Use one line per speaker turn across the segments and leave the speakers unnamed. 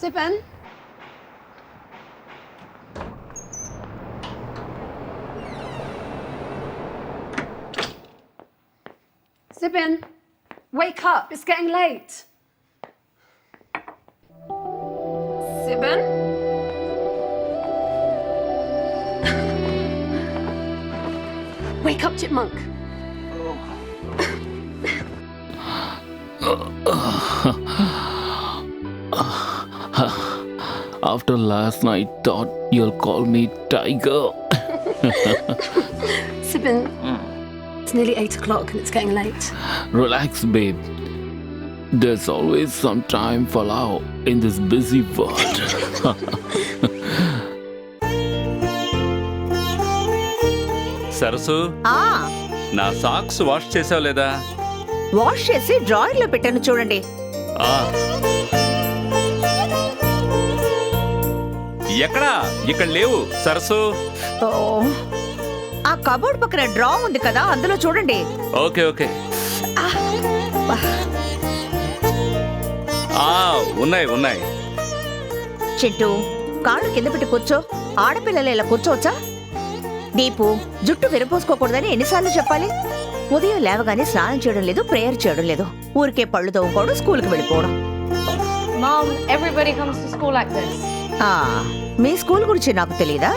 Sipan. Sipan, wake up. It's getting late. Sipan? Wake up, chipmunk.
After last night, thought you'll call me Tiger.
Sipan, it's nearly 8 o'clock and it's getting late.
Relax, babe. There's always some time for love in this busy world.
సరసు, నా socks wash చేసావు లేదా?
Wash చేసి drawer లో పెట్టాను చూడండి.
ఎక్కడా? ఇక్కడ లేవు సరసు.
ఓ, ఆ కబోర్డ్ పక్కన డ్రా ఉంది కదా, అందులో చూడండి.
Okay okay. ఉన్నాయి ఉన్నాయి.
చింటూ, కాళ్ళు కింద పెట్టి కూర్చో. ఆడపిల్లలు ఇలా కూర్చోవచ్చా? దీపు, జుట్టు విరపోసుకోకూడదని ఎన్నిసార్లు చెప్పాలి? ఉదయం లేవగానే స్నానం చేయడం లేదు, ప్రేయర్ చేయడం లేదు. ఊరికే పళ్ళు తవ్వుకోవడం, స్కూల్కి వెళ్ళిపోవడం.
Mom, everybody comes to school like this.
Me school గురించి నాకు తెలీదా?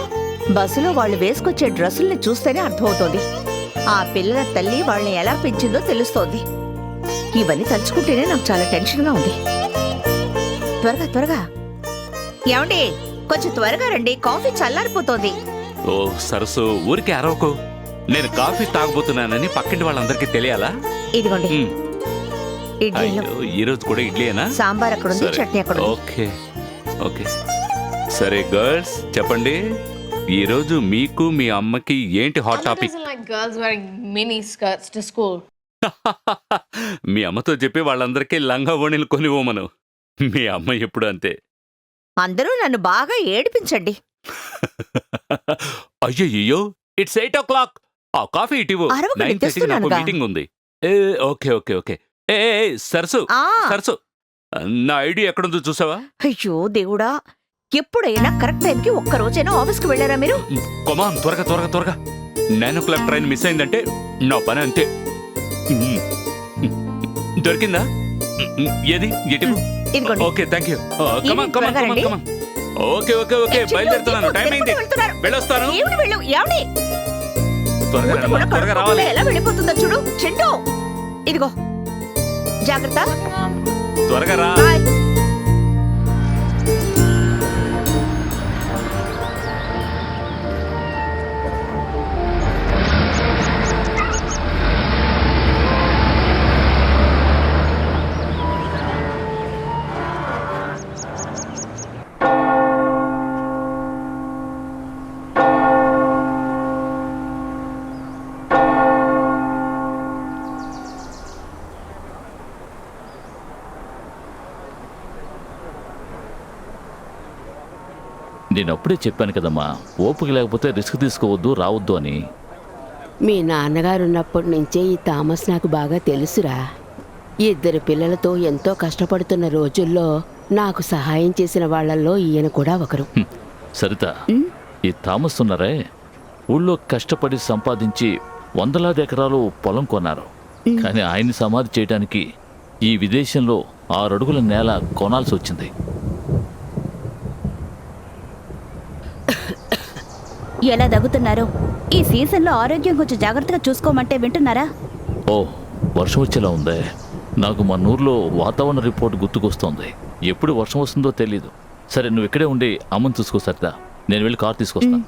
బస్సులో వాళ్ళు వేసుకొచ్చే డ్రెస్సుల్ని చూస్తేనే అర్థమవుతోంది. ఆ పిల్లల తల్లి వాళ్ళని ఎలా పెంచిందో తెలుస్తోంది. ఇవన్నీ తలుచుకుంటేనే నాకు చాలా టెన్షన్గా ఉంది. త్వరగా త్వరగా. ఏమండి, కొంచెం త్వరగా రండి, కాఫీ చల్లారిపోతోంది.
ఓ సరసు, ఊరికే అరవకు. నేను కాఫీ తాగబోతున్నానని పక్కింటి వాళ్ళందరికీ తెలియాలా?
ఇదిగోండి ఇడ్లీలు.
ఈరోజు కూడా ఇడ్లీనా?
సాంబార్ అక్కడ ఉంది,
సరే.
చట్నీ అక్కడ ఉంది.
Okay okay. సరే గర్ల్స్, చెప్పండి, ఈరోజు మీకు మీ అమ్మకి ఏంటి hot
Mama
topic?
doesn't like girls wearing mini skirts to school.
మీ అమ్మతో చెప్పి వాళ్ళందరికీ లంగా ఓణీలు కొనివ్వమను. మీ అమ్మ ఎప్పుడు అంతే.
అందరూ నన్ను బాగా ఏడిపించండి.
అయ్యయ్యో, ఇట్స్ 8 o'clock. ఆ కాఫీ ఇటివ్వు.
అరవకండి,
9:30 నాకు
తెస్తున్నానుగా.
మీటింగ్ ఉంది. Okay okay okay. ఏ సరసు
ఆ
సరసు, నా ఐడి ఎక్కడుందో చూసావా?
అయ్యో దేవుడా, ఎప్పుడైనా కరెక్ట్ టైంకి ఒక్క రోజైనా ఆఫీస్కి వెళ్ళారా మీరు?
కొమాన్, త్వరగా త్వరగా త్వరగా. 9 o'clock ట్రైన్ మిస్ అయిందంటే నా పని అంతే. దొరికిందా? ఏది ఇటు?
ఇదిగోండి.
Okay thank you. కమాన్
త్వరగా
కమాన్
రండి.
కమాన్. ఓకే ఓకే ఓకే, బయలుదేరుతున్నాను. టైం అయింది, వెళ్ళొస్తాను.
ఏమిటి వెళ్ళు, ఏమిటి?
త్వరగా
ఊట
రండి,
కూడా
త్వరగా
కడుపులో
రావాలి.
ఎలా వెళ్ళిపోతుందో చూడు. చింటూ, ఇదిగో జాగ్రత్త.
త్వరగా రా.
బాయ్.
నేను అప్పుడే చెప్పాను కదమ్మా, ఓపిక లేకపోతే రిస్క్ తీసుకోవద్దు, రావద్దు అని.
మీ నాన్నగారు ఉన్నప్పటి నుంచే ఈ థామస్ నాకు బాగా తెలుసురా. 2 పిల్లలతో ఎంతో కష్టపడుతున్న రోజుల్లో నాకు సహాయం చేసిన వాళ్ళల్లో ఈయన కూడా ఒకరు.
సరిత, ఈ థామస్ ఉన్నారే, ఊళ్ళో కష్టపడి సంపాదించి వందలాది ఎకరాలు పొలం కొన్నారు. కానీ ఆయన్ని సమాధి చేయడానికి ఈ విదేశంలో 6 అడుగుల నేల కొనాల్సి వచ్చింది.
ఎలా దగ్గుతున్నారు? ఈ సీజన్లో ఆరోగ్యం కొంచెం జాగ్రత్తగా చూసుకోమంటే వింటున్నారా?
ఓ, వర్షం వచ్చేలా ఉందే. నాకు మన ఊర్లో వాతావరణ రిపోర్ట్ గుర్తుకొస్తోంది. ఎప్పుడు వర్షం వస్తుందో తెలీదు. సరే, నువ్వు ఇక్కడే ఉండి అమ్మని చూసుకో సరితా. నేను వెళ్ళి కారు తీసుకొస్తాను.